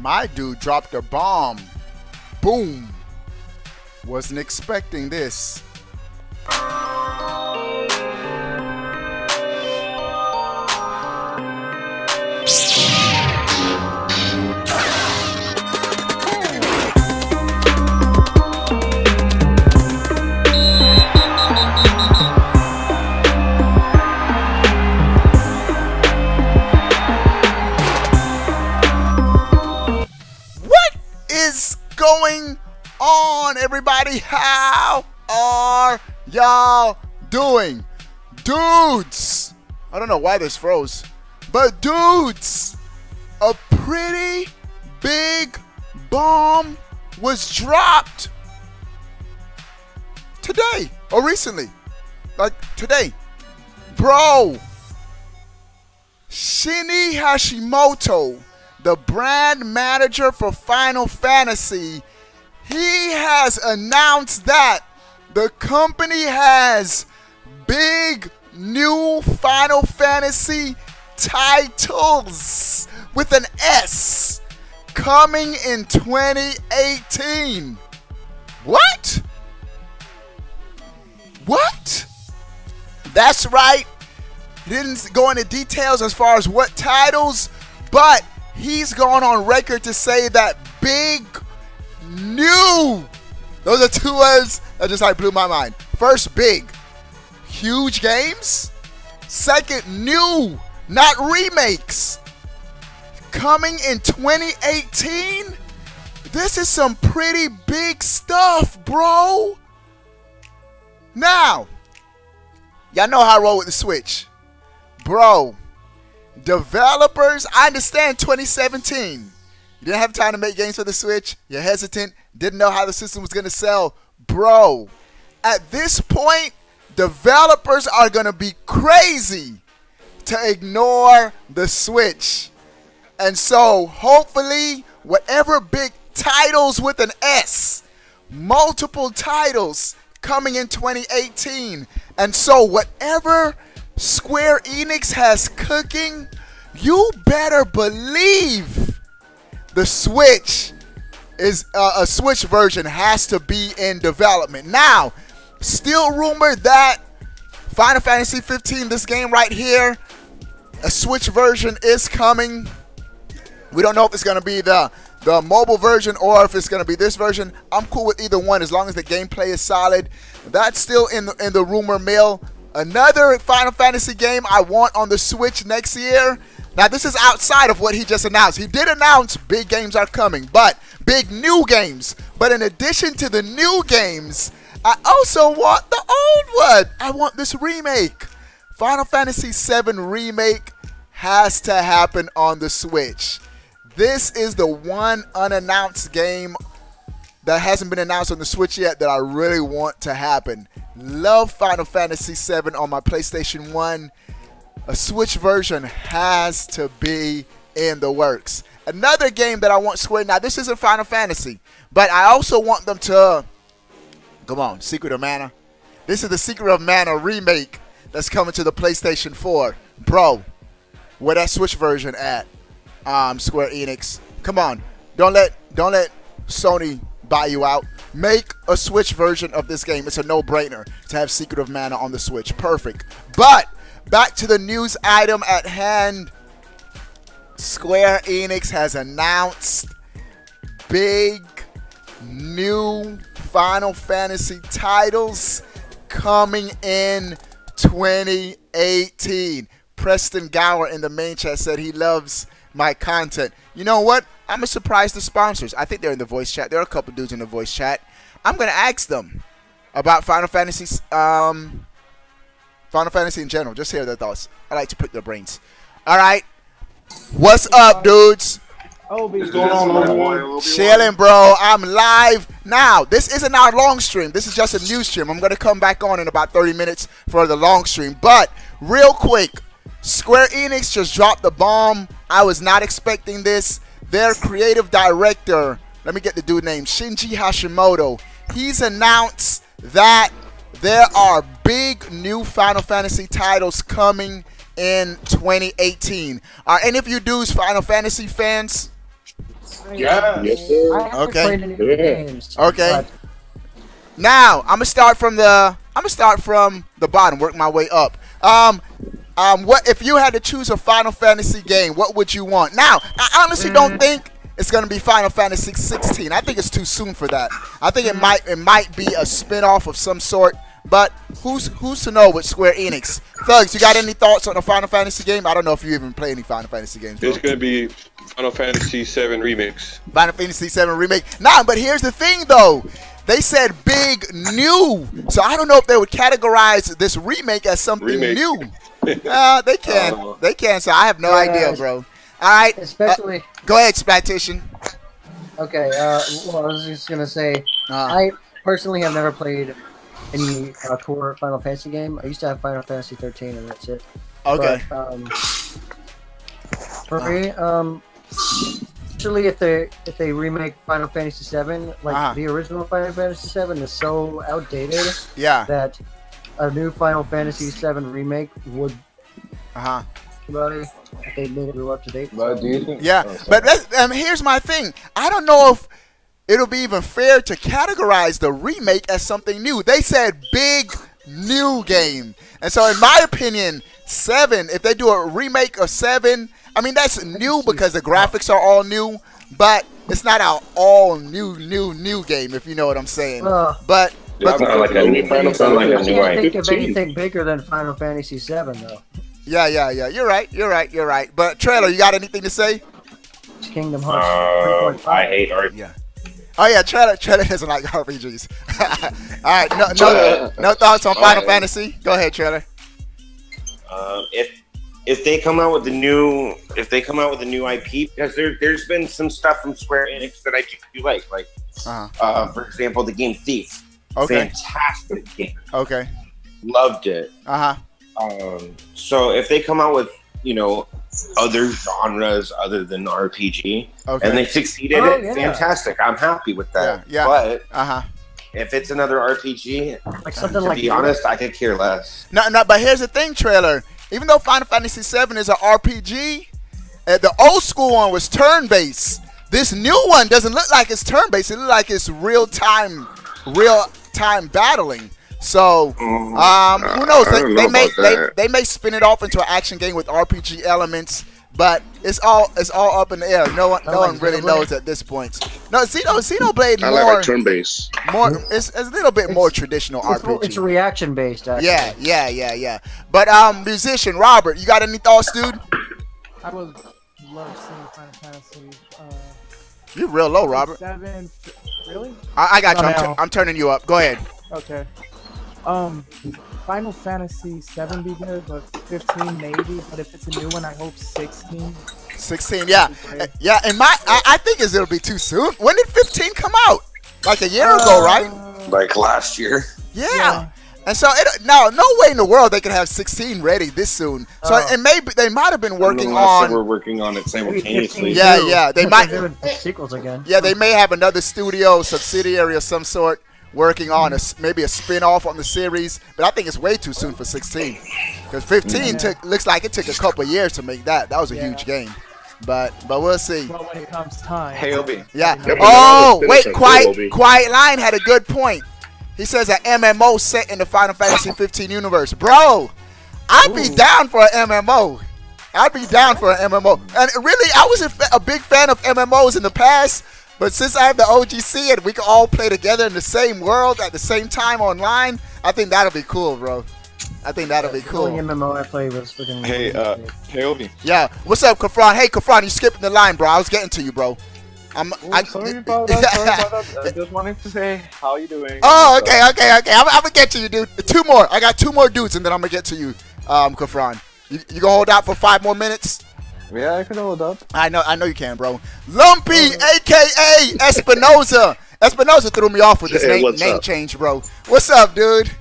My dude dropped a bomb. Boom. Wasn't expecting this. Going on, everybody? How are y'all doing? Dudes, I don't know why this froze, but dudes, a pretty big bomb was dropped today or recently, like today. Bro, Shinya Hashimoto, the brand manager for Final Fantasy, he has announced that the company has big new Final Fantasy titles with an S coming in 2018. What? What? That's right. He didn't go into details as far as what titles, but he's gone on record to say that big new. Those are two words that just like blew my mind. First, big, huge games. Second, new, not remakes. Coming in 2018. This is some pretty big stuff, bro. Now, y'all know how I roll with the Switch, bro. Developers, I understand 2017. You didn't have time to make games for the Switch. You're hesitant. Didn't know how the system was going to sell. Bro, at this point, developers are going to be crazy to ignore the Switch. And so, hopefully, whatever big titles with an S, multiple titles coming in 2018. And so, whatever Square Enix has cooking, you better believe the Switch is a Switch version has to be in development. Now, still rumored that Final Fantasy 15, this game right here, a Switch version is coming. We don't know if it's going to be the mobile version or if it's going to be this version. I'm cool with either one as long as the gameplay is solid. That's still in the rumor mill. Another Final Fantasy game I want on the Switch next year. Now, this is outside of what he just announced. He did announce big games are coming, but big new games. But in addition to the new games, I also want the old one. I want this remake. Final Fantasy VII Remake has to happen on the Switch. This is the one unannounced game that hasn't been announced on the Switch yet that I really want to happen. Love Final Fantasy VII on my PlayStation 1. A Switch version has to be in the works. Another game that I want Square, now this isn't Final Fantasy, but I also want them to, come on, Secret of Mana. This is the Secret of Mana remake that's coming to the PlayStation 4. Bro, where that Switch version at? Square Enix. Come on, don't let Sony buy you out. Make a Switch version of this game. It's a no-brainer to have Secret of Mana on the Switch. Perfect. But back to the news item at hand. Square Enix has announced big new Final Fantasy titles coming in 2018. Preston Gower in the main chat said he loves my content. You know what? I'm going to surprise the sponsors. I think they're in the voice chat. There are a couple dudes in the voice chat. I'm going to ask them about Final Fantasy in general. Just hear their thoughts. I like to pick their brains. All right. What's up, dudes? What's going on, Obi-Wan? Chilling, bro. I'm live now. This isn't our long stream. This is just a news stream. I'm going to come back on in about 30 minutes for the long stream. But real quick, Square Enix just dropped the bomb. I was not expecting this. Their creative director, let me get the dude name, Shinji Hashimoto. He's announced that there are big new Final Fantasy titles coming in 2018. Are any of you dudes Final Fantasy fans? Yeah. Yes, sir. I haven't Okay. played any of the games. Okay. but Now I'm gonna start from the bottom, work my way up. What if you had to choose a Final Fantasy game? What would you want? Now, I honestly don't think it's gonna be Final Fantasy 16. I think it's too soon for that. I think it might be a spin-off of some sort. But who's to know with Square Enix? Thugs, you got any thoughts on a Final Fantasy game? I don't know if you even play any Final Fantasy games. Bro. It's gonna be Final Fantasy VII Remix. Final Fantasy VII Remake. Nah, but here's the thing though. They said big new. So I don't know if they would categorize this remake as something new. They can. They can. So I have no idea, bro. All right. especially. Go ahead, Splatitian. Okay. Well, I was just gonna say, I personally have never played any core Final Fantasy game. I used to have Final Fantasy 13, and that's it. Okay. But, for me, actually, if they remake Final Fantasy 7, like the original Final Fantasy 7 is so outdated Yeah. that a new Final Fantasy 7 remake would. Everybody, if they made it real up to date. But do you think? Yeah. But here's my thing. I don't know if it'll be even fair to categorize the remake as something new. They said big new game. And so in my opinion, 7, if they do a remake of 7, I mean that's new because the graphics are all new, but it's not an all new game if you know what I'm saying. But It's not like a new Final Fantasy. Like a I new can't think IP. of anything bigger than Final Fantasy 7 though. yeah. You're right. But Trailer, you got anything to say? It's Kingdom Hearts 3.5. I hate art. Yeah. Oh yeah, Trailer doesn't like RPGs. All right, no thoughts on Final Fantasy. Go ahead, Trailer. If they come out with a new IP, because there's been some stuff from Square Enix that I do like for example, the game Thief. Okay. Fantastic game. Okay. Loved it. So if they come out with other genres other than RPG, and they succeeded fantastic. I'm happy with that. Yeah. But if it's another RPG, like something to like be honest, I could care less. No, but here's the thing, Trailer. Even though Final Fantasy VII is an RPG, the old school one was turn-based. This new one doesn't look like it's turn-based. It looks like it's real-time battling. So, who knows? They may spin it off into an action game with RPG elements, but it's all up in the air. No one really knows at this point. No, Xenoblade I more like turn-based. It's a little bit more traditional RPG. It's reaction based. Actually. Yeah. But musician Robert, you got any thoughts, dude? I would love seeing Final Fantasy. You're real low, Robert. 7. Really? I got you. No. I'm turning you up. Go ahead. Okay. Final Fantasy 7 be good, but 15 maybe. But if it's a new one, I hope 16. 16, yeah. Yeah, and I think it'll be too soon. When did 15 come out? Like a year ago, right? Like last year. Yeah. And so no way in the world they could have 16 ready this soon. So and maybe they might have been working on. We're working on it simultaneously. Yeah. They might doing sequels again. Yeah, they may have another studio subsidiary of some sort working on maybe a spin-off on the series, but I think it's way too soon for 16 because 15 looks like it took a couple of years to make that. That was a huge game, but we'll see. But when it comes time, Hailby. Yeah. Yep, Oh finish wait, on Quiet Hailby. Line had a good point. He says an MMO set in the Final Fantasy 15 universe, bro. I'd be down for an MMO. And really, I was a big fan of MMOs in the past. But since I have the OGC and we can all play together in the same world at the same time online, I think that'll be cool, bro. I think that'll be cool. The only MMO I played was freaking. Hey, Hailby. Yeah. What's up, Kafran? Hey, Kafran, you skipping the line, bro. I was getting to you, bro. Sorry about that. I just wanted to say, how you doing? Oh, okay. I'm gonna get to you, dude. 2 more. I got 2 more dudes, and then I'm gonna get to you, Kafran. You gonna hold out for 5 more minutes? Yeah, I can hold up. I know you can, bro. Lumpy, aka Espinoza. Espinoza threw me off with this name change, bro. What's up, dude?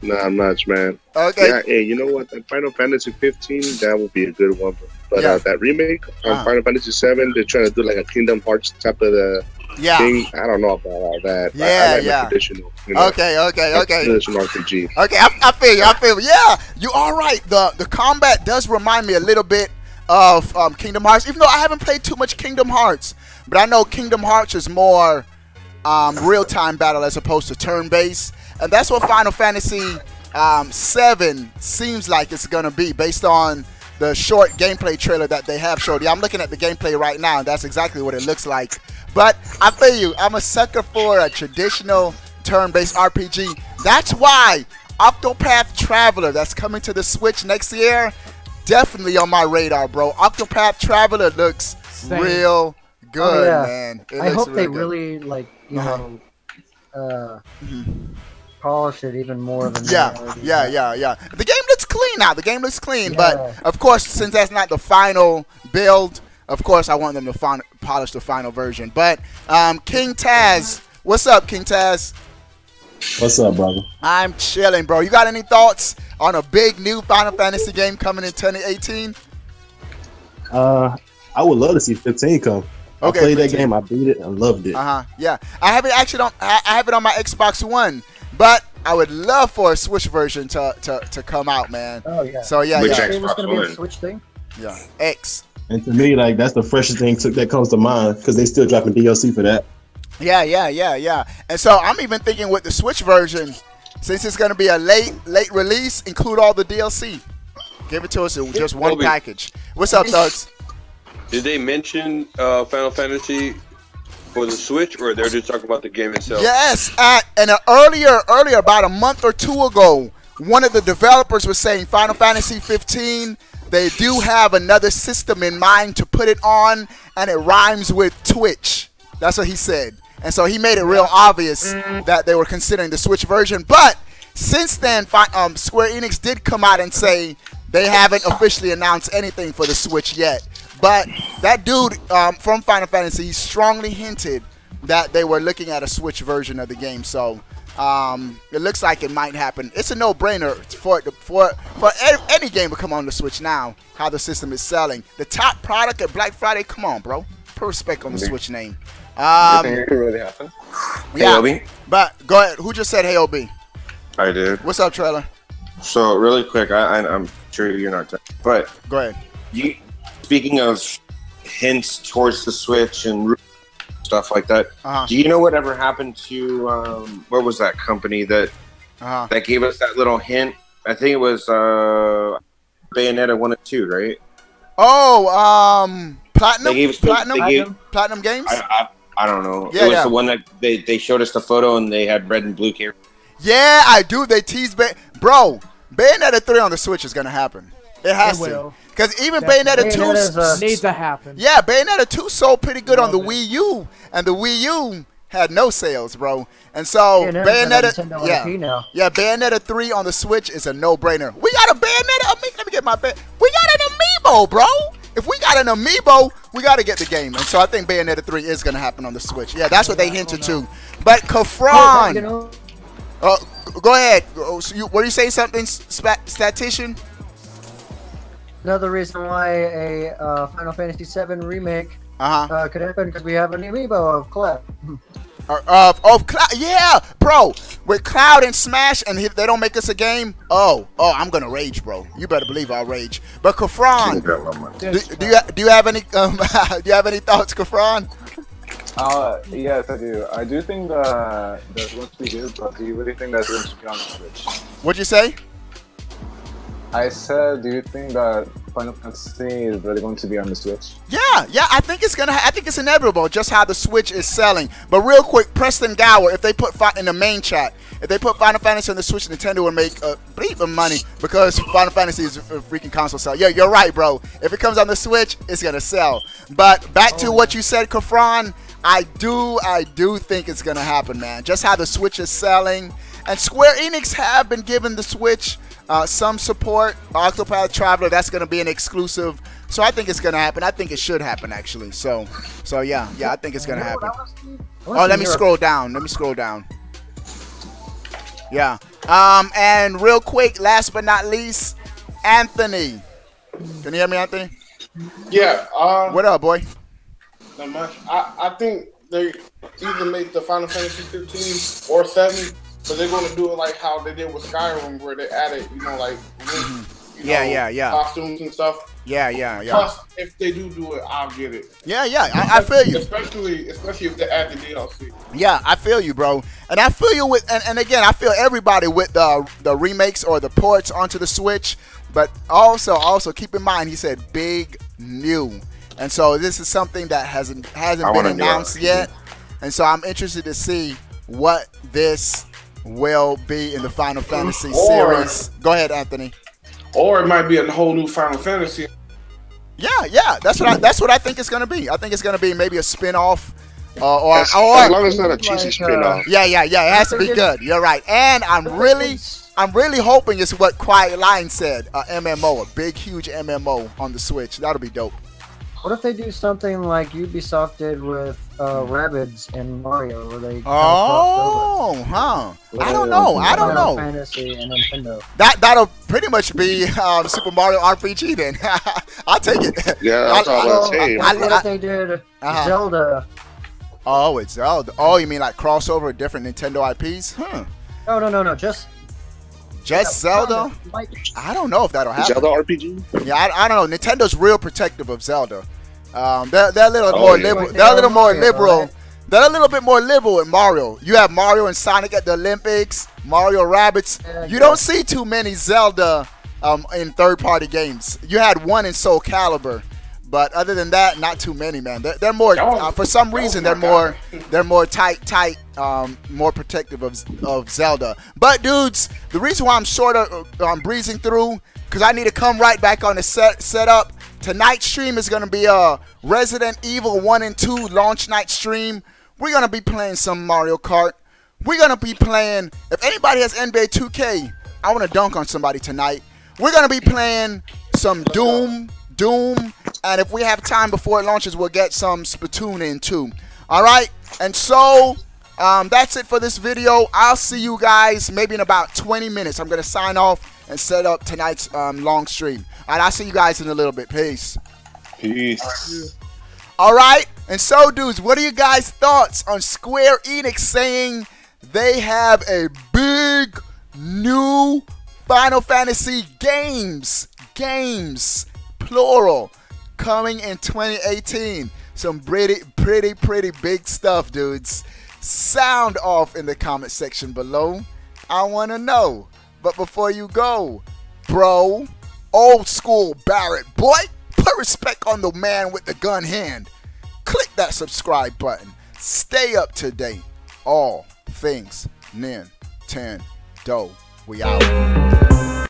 Not much, man. Okay. Yeah, hey, you know what? That Final Fantasy 15, that would be a good one. But that remake on Final Fantasy 7, they're trying to do like a Kingdom Hearts type of thing. I don't know about all that. I like my traditional. Okay. Traditional RPG. Okay, I feel you. Yeah, you are right. The combat does remind me a little bit of Kingdom Hearts, even though I haven't played too much Kingdom Hearts. But I know Kingdom Hearts is more real-time battle as opposed to turn-based. And that's what Final Fantasy 7 seems like it's going to be based on the short gameplay trailer that they have showed. Yeah, I'm looking at the gameplay right now, and that's exactly what it looks like. But I feel you, I'm a sucker for a traditional turn-based RPG. That's why Octopath Traveler, that's coming to the Switch next year, definitely on my radar, bro. Octopath Traveler looks real good, man. I hope they really, like, you know, polish it even more than yeah. The game looks clean now. The game looks clean, but of course, since that's not the final build, of course, I want them to polish the final version. But King Taz, what's up, King Taz? What's up, brother? I'm chilling, bro. You got any thoughts on a big new Final Fantasy game coming in 2018? I would love to see 15 come. Okay, I played 15. That game. I beat it. I loved it. Yeah, I have it actually I have it on my Xbox One. But I would love for a Switch version to come out, man. Oh yeah. So yeah, Which Xbox going to be a Switch thing? Yeah, X. And to me, like that's the freshest thing that comes to mind because they still dropping DLC for that. Yeah. And so I'm even thinking with the Switch version, since it's going to be a late release, include all the DLC. Give it to us in just one package. What's up, Thugs? Did they mention Final Fantasy for the Switch, or they're just talking about the game itself? Yes, and earlier, about a month or two ago, one of the developers was saying Final Fantasy 15, they do have another system in mind to put it on, and it rhymes with Twitch. That's what he said. And so he made it real obvious that they were considering the Switch version. But since then, Square Enix did come out and say they haven't officially announced anything for the Switch yet. But that dude from Final Fantasy strongly hinted that they were looking at a Switch version of the game. So it looks like it might happen. It's a no-brainer for any game to come on the Switch now, how the system is selling. The top product at Black Friday, come on, bro. Put respect on the Switch name. You think it could really happen? Yeah, hey, but go ahead. Who just said hey, OB? I did. What's up, Trailer? So, really quick, I'm sure you're not, but go ahead. Speaking of hints towards the Switch and stuff like that, do you know whatever happened to what was that company that gave us that little hint? I think it was Bayonetta 1 and 2, right? Oh, Platinum. They gave us Platinum Games. I don't know. Yeah, it was the one that they showed us the photo and they had red and blue characters. Yeah, I do. They teased bro. Bayonetta 3 on the Switch is gonna happen. It has to. Because even Bayonetta 2 needs to happen. Yeah, Bayonetta 2 sold pretty good on the Wii U, and the Wii U had no sales, bro. And so Bayonetta, Bayonetta 3 on the Switch is a no-brainer. We got a Bayonetta. Let me get my we got an amiibo, bro. If we got an amiibo, we got to get the game. And so I think Bayonetta 3 is going to happen on the Switch. Yeah, that's what they hinted to. But Kafran, go ahead. Were you saying something, statistician? Another reason why a Final Fantasy VII remake could happen because we have an amiibo of Cloud. Of Cloud, yeah, bro. With Cloud and Smash, and if they don't make us a game, I'm gonna rage, bro. You better believe I'll rage. But Kafran, do you have any do you have any thoughts, Kafran? Yes, I do. I do think that that's going to be good, but do you really think that's going to be on the Switch? What'd you say? I said, do you think that Final Fantasy is really going to be on the Switch? Yeah, I think it's I think it's inevitable, just how the Switch is selling. But real quick, Preston Gower, if they put in the main chat, if they put Final Fantasy on the Switch, Nintendo would make a bleep of money because Final Fantasy is a freaking console sell. Yeah, you're right, bro. If it comes on the Switch, it's gonna sell. But back to what you said, Kafran, I do think it's gonna happen, man. Just how the Switch is selling, and Square Enix have been giving the Switch some support. Octopath Traveler, that's going to be an exclusive. So I think it's going to happen. I think it should happen, actually. So yeah, I think it's going to happen. Let me scroll down. Yeah. And real quick, last but not least, Anthony. Can you hear me, Anthony? Yeah. What up, boy? Not much. I think they either make the Final Fantasy 15 or 7. But they're going to do it like how they did with Skyrim, where they added, like costumes and stuff. Yeah. Plus, if they do it, I'll get it. Yeah. I feel you. Especially if they add the DLC. Yeah, I feel you, bro. And I feel you with, and again, I feel everybody with the remakes or the ports onto the Switch. But also keep in mind, he said big new. And so this is something that hasn't been announced yet. And so I'm interested to see what this will be in the Final Fantasy series. Go ahead, Anthony. Or it might be a whole new Final Fantasy. Yeah. That's what I think it's gonna be. I think it's gonna be maybe a spin-off. Or as long as it's not a cheesy spin-off. Yeah. It has to be good. You're right. And I'm really hoping it's what Quiet Lion said. A MMO, a big, huge MMO on the Switch. That'll be dope. What if they do something like Ubisoft did with Rabbids and Mario, where they I don't know. Fantasy and Nintendo. That'll pretty much be Super Mario RPG then. I'll take it. Yeah, that's all I'm saying. What if they did Zelda? Oh, it's Zelda. Oh, you mean like crossover with different Nintendo IPs? No. Just Zelda? I don't know if that'll happen. Zelda RPG? Yeah, I don't know. Nintendo's real protective of Zelda. They're a little more liberal. They're a little more liberal. Right? They're a little bit more liberal with Mario. You have Mario and Sonic at the Olympics, Mario Rabbids. You don't see too many Zelda in third-party games. You had one in Soul Calibur, but other than that, not too many, man. They're more for some reason they're more tight, more protective of Zelda. But dudes, the reason why I'm sort of breezing through, because I need to come right back on the setup. Tonight's stream is going to be a Resident Evil 1 and 2 launch night stream. We're going to be playing some Mario Kart. We're going to be playing, if anybody has NBA 2K, I want to dunk on somebody tonight. We're going to be playing some Doom, and if we have time before it launches, we'll get some Splatoon in too. All right, and so that's it for this video. I'll see you guys maybe in about 20 minutes. I'm going to sign off and set up tonight's long stream. All right, I'll see you guys in a little bit. Peace. All right, and so, dudes, what are you guys' thoughts on Square Enix saying they have a big new Final Fantasy games, plural, coming in 2018? Some pretty big stuff, dudes. Sound off in the comment section below. I want to know. But before you go, bro, old school Barrett boy, put respect on the man with the gun hand. Click that subscribe button. Stay up to date. All things Nintendo. We out.